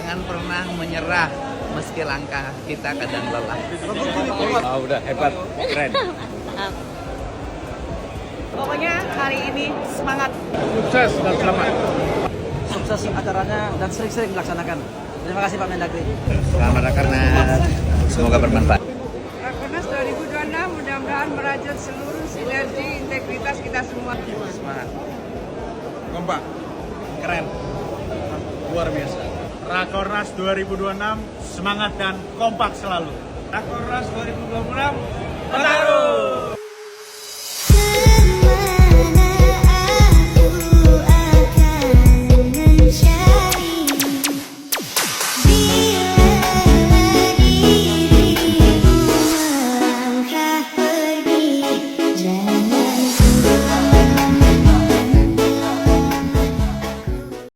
jangan pernah menyerah meski langkah kita kadang lelah. Udah hebat, keren. Pokoknya hari ini semangat. Sukses dan selamat. Sukses acaranya dan sering-sering dilaksanakan. Terima kasih Pak Mendagri. Selamat Rakernas, semoga bermanfaat. Rakernas 2026 mudah-mudahan merajut seluruh sinergi integritas kita semua. Semangat. Kompak. Keren. Luar biasa. Rakornas 2026 semangat dan kompak selalu. Rakornas 2026 menaruh.